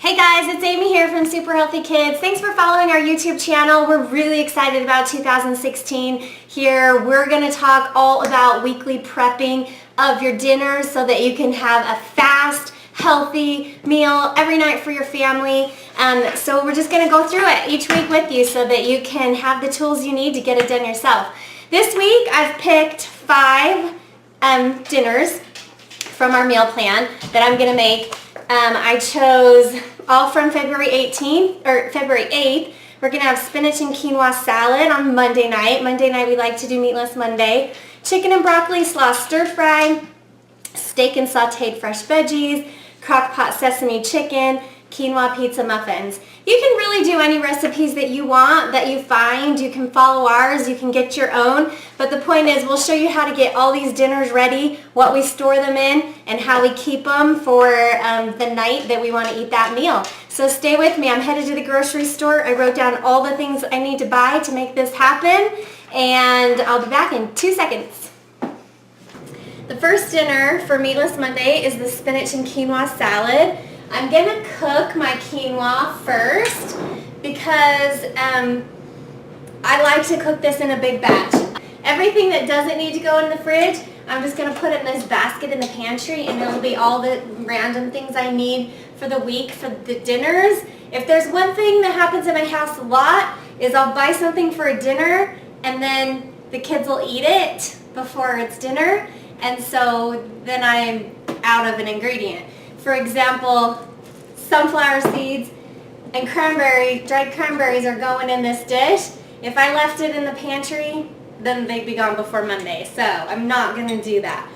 Hey guys, it's Amy here from Super Healthy Kids. Thanks for following our YouTube channel. We're really excited about 2016 here. We're going to talk all about weekly prepping of your dinners so that you can have a fast, healthy meal every night for your family. So we're just going to go through it each week with you so that you can have the tools you need to get it done yourself. This week I've picked 5 dinners from our meal plan that I'm going to make. I chose all from February 18th or February 8th. We're going to have spinach and quinoa salad on Monday night. Monday night we like to do Meatless Monday. Chicken and broccoli slaw stir fry, steak and sauteed fresh veggies, crock pot sesame chicken, quinoa pizza muffins. You can really do any recipes that you want, that you find. You can follow ours, you can get your own, but the point is we'll show you how to get all these dinners ready, what we store them in, and how we keep them for the night that we want to eat that meal. So stay with me. I'm headed to the grocery store. I wrote down all the things I need to buy to make this happen, and I'll be back in 2 seconds. The first dinner for Meatless Monday is the spinach and quinoa salad. I'm going to cook my quinoa first because I like to cook this in a big batch. Everything that doesn't need to go in the fridge, I'm just going to put it in this basket in the pantry, and it'll be all the random things I need for the week for the dinners. If there's one thing that happens in my house a lot is I'll buy something for a dinner and then the kids will eat it before it's dinner, and so then I'm out of an ingredient. For example, sunflower seeds and dried cranberries are going in this dish. If I left it in the pantry, then they'd be gone before Monday, so I'm not going to do that.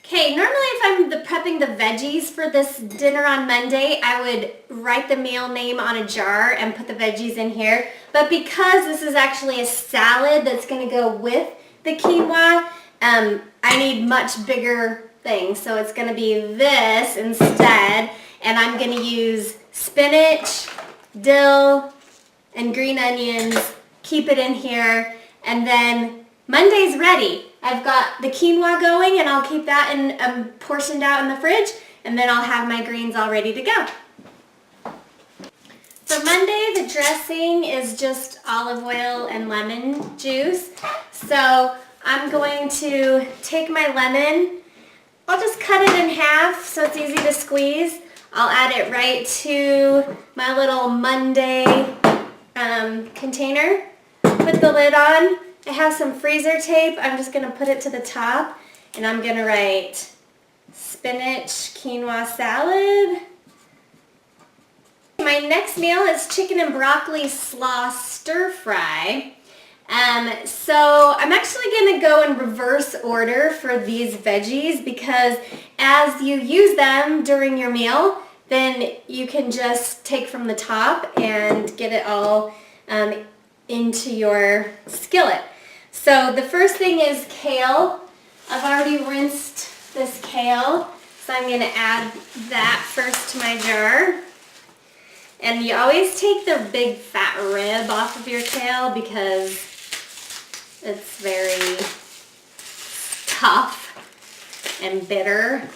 Okay, normally if I'm prepping the veggies for this dinner on Monday, I would write the meal name on a jar and put the veggies in here. But because this is actually a salad that's going to go with the quinoa, I need much bigger things. So it's going to be this instead, and I'm going to use spinach, dill, and green onions. Keep it in here, and then Monday's ready. I've got the quinoa going, and I'll keep that in portioned out in the fridge, and then I'll have my greens all ready to go. For Monday, the dressing is just olive oil and lemon juice. So I'm going to take my lemon. I'll just cut it in half so it's easy to squeeze. I'll add it right to my little Monday container. Put the lid on. I have some freezer tape. I'm just going to put it to the top, and I'm going to write spinach quinoa salad. My next meal is chicken and broccoli slaw stir fry. So I'm actually going to go in reverse order for these veggies because as you use them during your meal, then you can just take from the top and get it all into your skillet. So the first thing is kale. I've already rinsed this kale, so I'm going to add that first to my jar. And you always take the big fat rib off of your kale because it's very tough and bitter.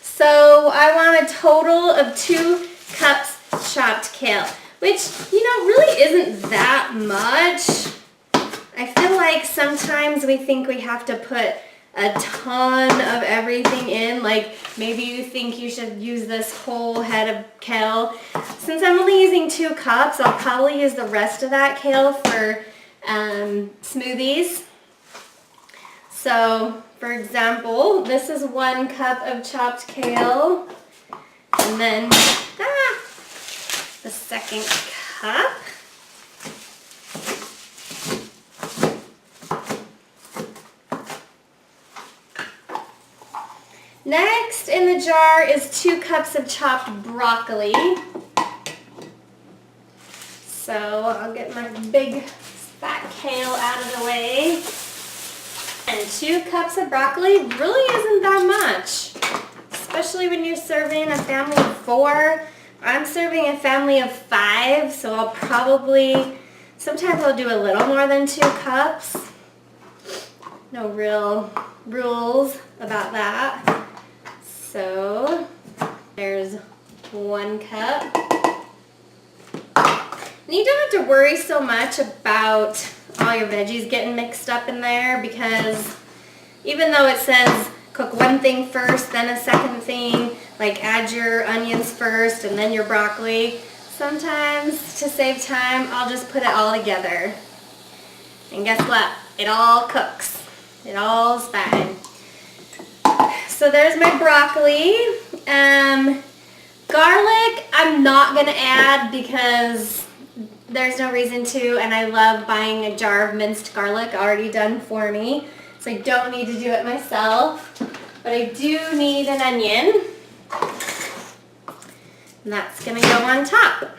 So I want a total of 2 cups chopped kale, which, really isn't that much. I feel like sometimes we think we have to put a ton of everything in, like maybe you think you should use this whole head of kale. Since I'm only using 2 cups, I'll probably use the rest of that kale for smoothies. So, for example, this is 1 cup of chopped kale, and then the second cup. Next in the jar is 2 cups of chopped broccoli. So I'll get my big fat kale out of the way. And 2 cups of broccoli really isn't that much, especially when you're serving a family of 4. I'm serving a family of 5, so I'll probably, sometimes I'll do a little more than 2 cups. No real rules about that. So there's 1 cup. And you don't have to worry so much about all your veggies getting mixed up in there, because even though it says cook one thing first, then a second thing, like add your onions first and then your broccoli, sometimes to save time, I'll just put it all together. And guess what? It all cooks. It all's fine. So there's my broccoli. Garlic, I'm not going to add because there's no reason to, and I love buying a jar of minced garlic already done for me. So I don't need to do it myself. But I do need an onion. And that's going to go on top.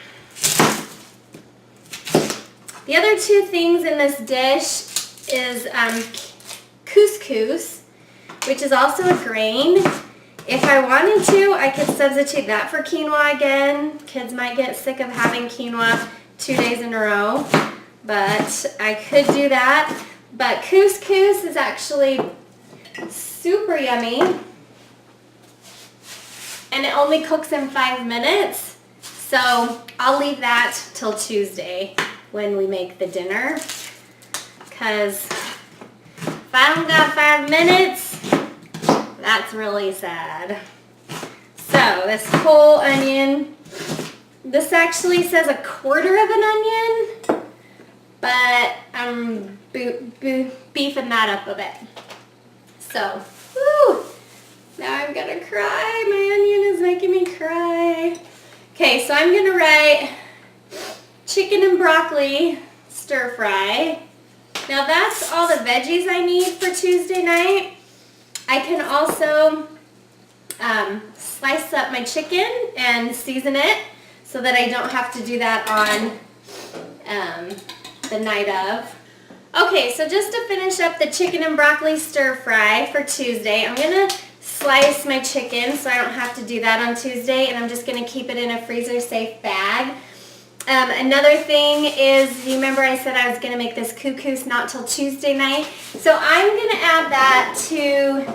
The other 2 things in this dish is couscous, which is also a grain. If I wanted to, I could substitute that for quinoa again. Kids might get sick of having quinoa 2 days in a row, but I could do that. But couscous is actually super yummy, and it only cooks in 5 minutes, so I'll leave that till Tuesday when we make the dinner, because if I don't got 5 minutes, that's really sad. So this whole onion, this actually says 1/4 of an onion, but I'm beefing that up a bit. So, woo, now I'm gonna cry. My onion is making me cry. Okay, so I'm gonna write chicken and broccoli stir fry. Now that's all the veggies I need for Tuesday night. I can also slice up my chicken and season it so that I don't have to do that on the night of. Okay, so just to finish up the chicken and broccoli stir fry for Tuesday, I'm going to slice my chicken so I don't have to do that on Tuesday, and I'm just going to keep it in a freezer safe bag. Another thing is, you remember I said I was going to make this couscous not till Tuesday night, so I'm going to add that to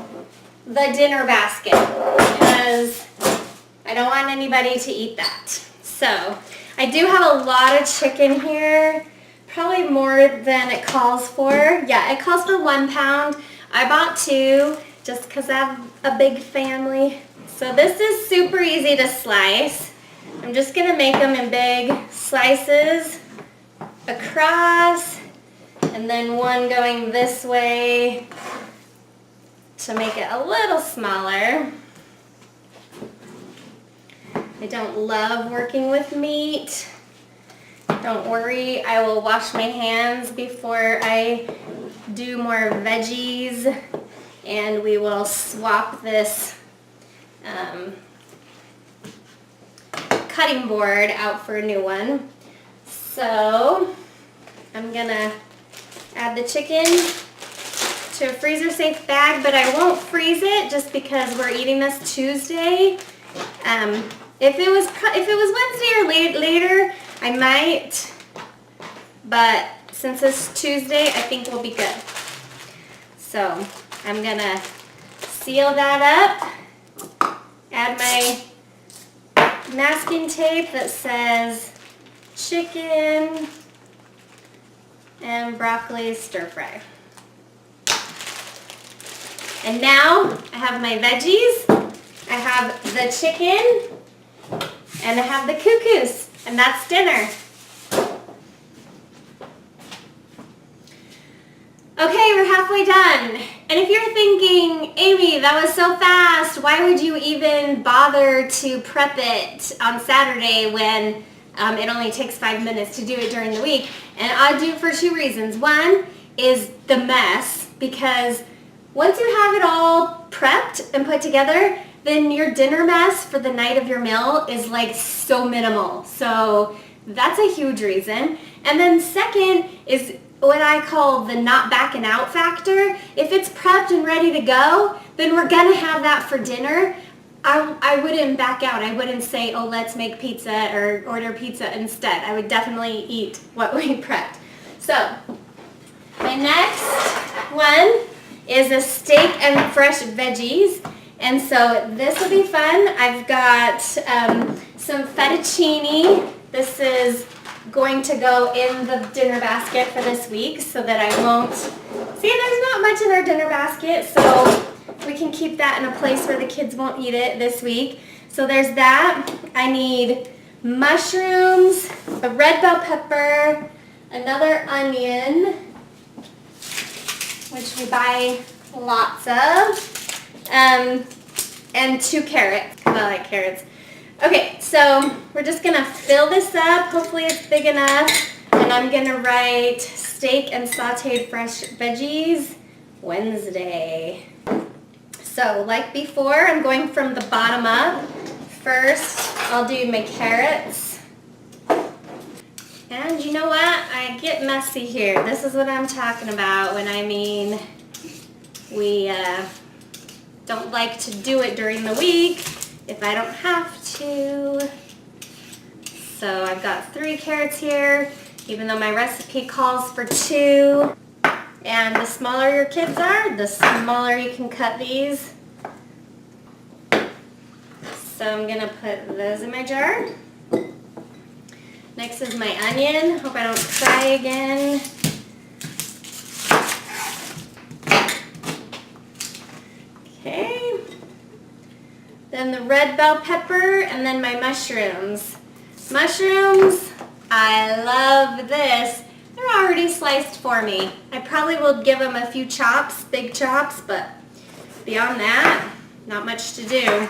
the dinner basket because I don't want anybody to eat that. So I do have a lot of chicken here. Probably more than it calls for. Yeah, it calls for 1 pound. I bought 2 just because I have a big family. So this is super easy to slice. I'm just going to make them in big slices across, and then one going this way to make it a little smaller. I don't love working with meat. Don't worry, I will wash my hands before I do more veggies, and we will swap this cutting board out for a new one. So I'm gonna add the chicken to a freezer safe bag, but I won't freeze it just because we're eating this Tuesday. If it was Wednesday or later, I might, but since it's Tuesday, I think we'll be good. So I'm gonna seal that up, add my masking tape that says chicken and broccoli stir fry. And now I have my veggies, I have the chicken, and I have the couscous. And that's dinner. Okay, we're halfway done. And if you're thinking, Amy, that was so fast, why would you even bother to prep it on Saturday when it only takes 5 minutes to do it during the week? And I do it for 2 reasons. One is the mess, because once you have it all prepped and put together, then your dinner mess for the night of your meal is like so minimal. So that's a huge reason. And then second is what I call the not backing out factor. If it's prepped and ready to go, then we're gonna have that for dinner. I wouldn't back out. I wouldn't say, oh, let's make pizza or order pizza instead. I would definitely eat what we prepped. So my next one is a steak and fresh veggies. And so this will be fun. I've got some fettuccine. This is going to go in the dinner basket for this week so that I won't... See, there's not much in our dinner basket, so we can keep that in a place where the kids won't eat it this week. So there's that. I need mushrooms, a red bell pepper, another onion, which we buy lots of, and 2 carrots, because I like carrots. Okay, so we're just gonna fill this up. Hopefully it's big enough. And I'm gonna write steak and sauteed fresh veggies Wednesday. So like before, I'm going from the bottom up. First, I'll do my carrots. And you know what? I get messy here. This is what I'm talking about when I mean we don't like to do it during the week if I don't have to. So I've got 3 carrots here, even though my recipe calls for 2. And the smaller your kids are, the smaller you can cut these. So I'm gonna put those in my jar. Next is my onion. Hope I don't cry again. Okay. Then the red bell pepper, and then my mushrooms. Mushrooms, I love this. They're already sliced for me. I probably will give them a few chops, big chops, but beyond that, not much to do.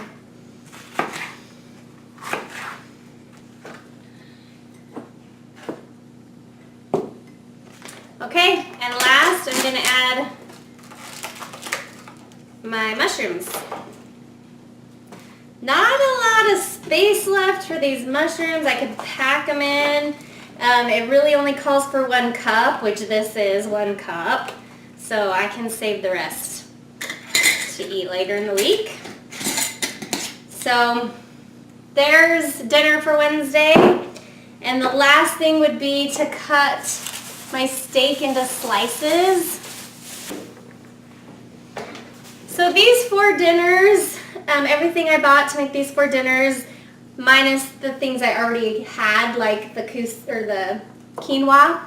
Okay, and last I'm going to add my mushrooms. Not a lot of space left for these mushrooms. I could pack them in. It really only calls for 1 cup, which this is 1 cup. So I can save the rest to eat later in the week. So there's dinner for Wednesday. And the last thing would be to cut my steak into slices. So these 4 dinners, everything I bought to make these 4 dinners, minus the things I already had, like the quinoa,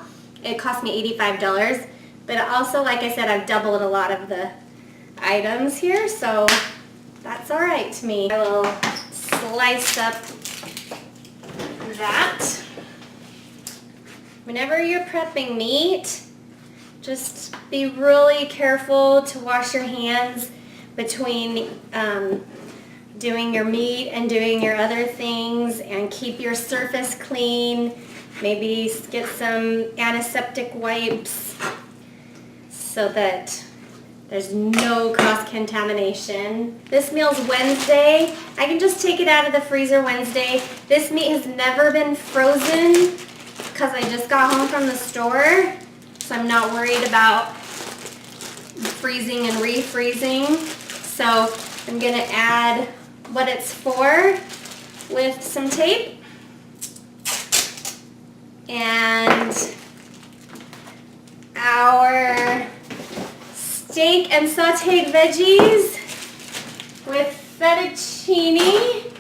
it cost me $85. But also, like I said, I've doubled a lot of the items here, so that's all right to me. I will slice up that. Whenever you're prepping meat, just be really careful to wash your hands between doing your meat and doing your other things, and keep your surface clean. Maybe get some antiseptic wipes so that there's no cross-contamination. This meal's Wednesday. I can just take it out of the freezer Wednesday. This meat has never been frozen because I just got home from the store, so I'm not worried about freezing and refreezing. So I'm gonna add what it's for with some tape. And our steak and sauteed veggies with fettuccine.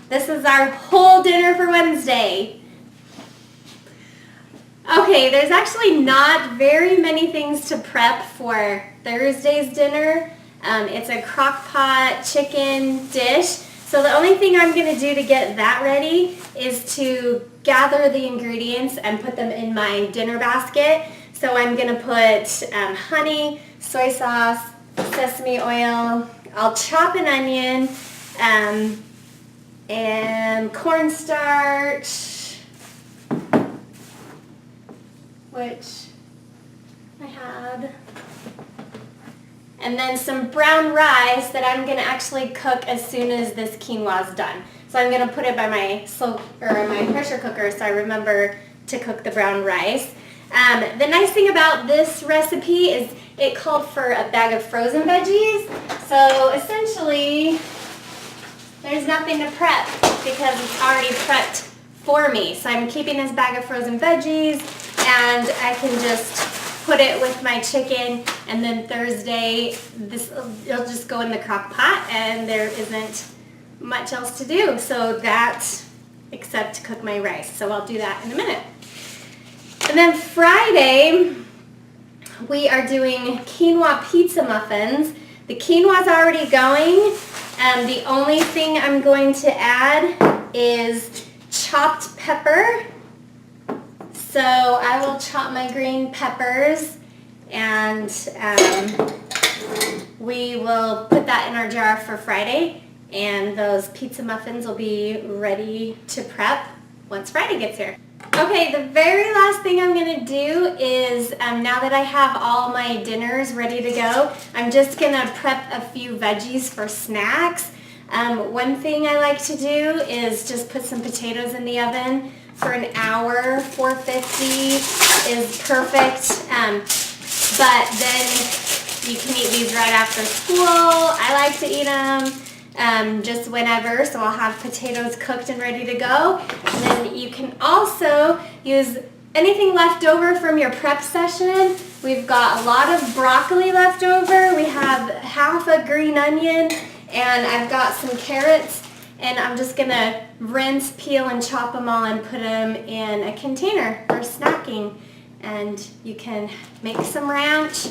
This is our whole dinner for Wednesday. Okay, there's actually not very many things to prep for Thursday's dinner. It's a crock pot chicken dish. So the only thing I'm going to do to get that ready is to gather the ingredients and put them in my dinner basket. So I'm going to put honey, soy sauce, sesame oil. I'll chop an onion and cornstarch, which I had, and then some brown rice that I'm going to actually cook as soon as this quinoa is done. So I'm going to put it by my my pressure cooker so I remember to cook the brown rice. The nice thing about this recipe is it called for a bag of frozen veggies. So essentially, there's nothing to prep because it's already prepped for me. So I'm keeping this bag of frozen veggies, and I can just put it with my chicken, and then Thursday it'll just go in the crock pot and there isn't much else to do. So that except cook my rice. So I'll do that in a minute. And then Friday, we are doing quinoa pizza muffins. The quinoa's already going. The only thing I'm going to add is chopped pepper. So I will chop my green peppers and we will put that in our jar for Friday, and those pizza muffins will be ready to prep once Friday gets here. Okay, the very last thing I'm going to do is, now that I have all my dinners ready to go, I'm just going to prep a few veggies for snacks. One thing I like to do is just put some potatoes in the oven for an hour. 450 is perfect, but then you can eat these right after school. I like to eat them just whenever, so I'll have potatoes cooked and ready to go. And then you can also use anything left over from your prep session. We've got a lot of broccoli left over. We have half a green onion, and I've got some carrots, and I'm just gonna rinse, peel, and chop them all and put them in a container for snacking. And you can make some ranch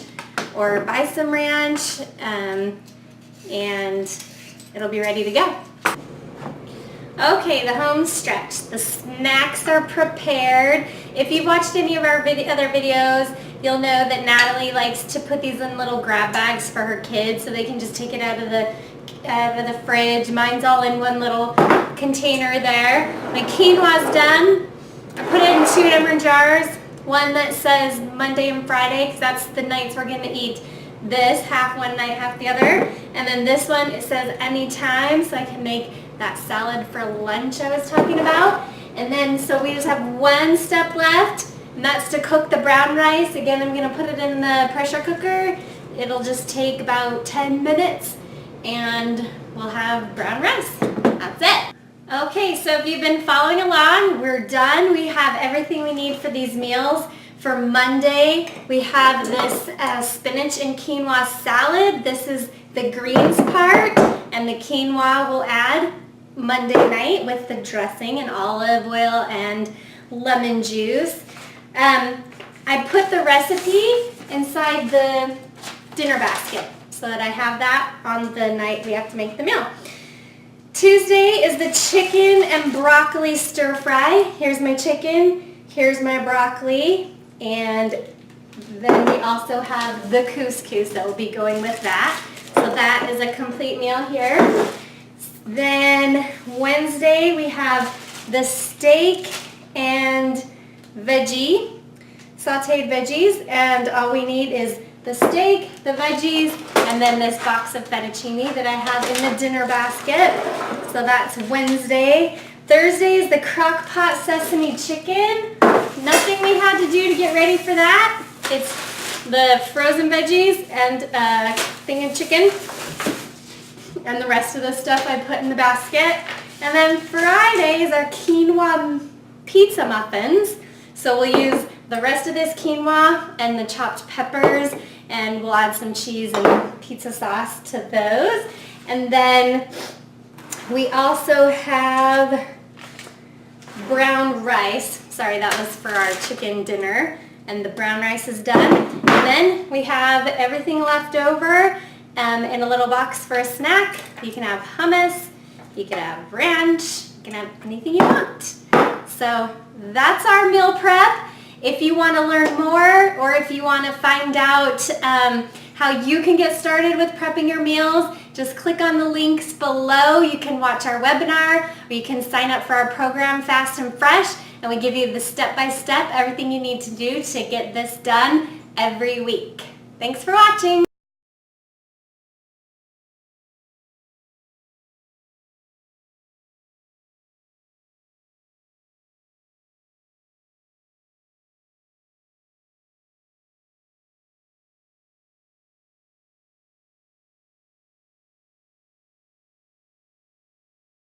or buy some ranch, and it'll be ready to go. Okay, the home stretch. The snacks are prepared. If you've watched any of our other videos, you'll know that Natalie likes to put these in little grab bags for her kids so they can just take it out of the fridge. Mine's all in one little container there. My quinoa's done. I put it in 2 different jars. One that says Monday and Friday, because that's the nights we're going to eat this, half one night, half the other. And then this one, it says anytime, so I can make that salad for lunch I was talking about. And then, so we just have one step left, and that's to cook the brown rice. Again, I'm going to put it in the pressure cooker. It'll just take about 10 minutes, and we'll have brown rice. That's it. Okay, so if you've been following along, we're done. We have everything we need for these meals. For Monday, we have this spinach and quinoa salad. This is the greens part, and the quinoa we'll add Monday night with the dressing and olive oil and lemon juice. I put the recipe inside the dinner basket so that I have that on the night we have to make the meal. Tuesday is the chicken and broccoli stir fry. Here's my chicken, here's my broccoli, and then we also have the couscous that will be going with that. So that is a complete meal here. Then Wednesday we have the steak and sauteed veggies, and all we need is the steak, the veggies, and then this box of fettuccine that I have in the dinner basket. So that's Wednesday. Thursday is the crock pot sesame chicken. Nothing we had to do to get ready for that. It's the frozen veggies and a thing of chicken. And the rest of the stuff I put in the basket. And then Friday is our quinoa pizza muffins. So we'll use the rest of this quinoa and the chopped peppers, and we'll add some cheese and pizza sauce to those. And then we also have brown rice. Sorry, that was for our chicken dinner. And the brown rice is done. And then we have everything left over in a little box for a snack. You can have hummus, you can have ranch, you can have anything you want. So that's our meal prep. If you want to learn more, or if you want to find out how you can get started with prepping your meals, just click on the links below. You can watch our webinar, or you can sign up for our program Fast and Fresh, and we give you the step-by-step, everything you need to do to get this done every week. Thanks for watching.